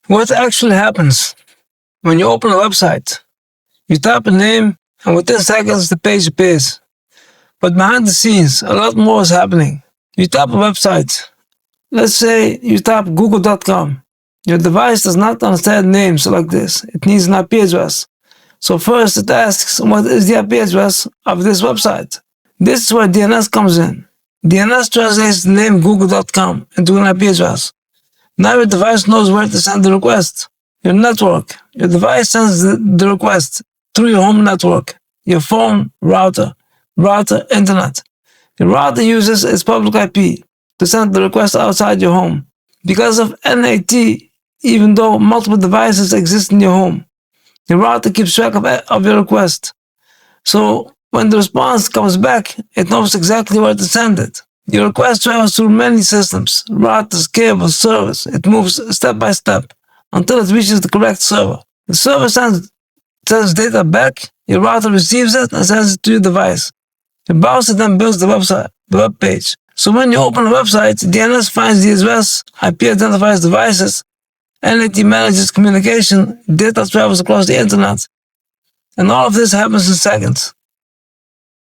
What actually happens when you open a website? You type a name, and within seconds the page appears. But behind the scenes, a lot more is happening. You type a website. Let's say you type google.com. Your device does not understand names like this. It needs an IP address. So first it asks, what is the IP address of this website? This is where DNS comes in. DNS translates the name google.com into an IP address. Now your device knows where to send the request. Your network. Your device sends the request through your home network, your phone, router, internet. Your router uses its public IP to send the request outside your home. Because of NAT, even though multiple devices exist in your home, your router keeps track of your request. So when the response comes back, it knows exactly where to send it. Your request travels through many systems, routers, cables, servers. It moves step by step until it reaches the correct server. The server sends data back, your router receives it and sends it to your device. Your browser then builds the web page. So when you open a website, DNS finds the address, IP identifies devices, NAT manages communication, data travels across the internet. And all of this happens in seconds.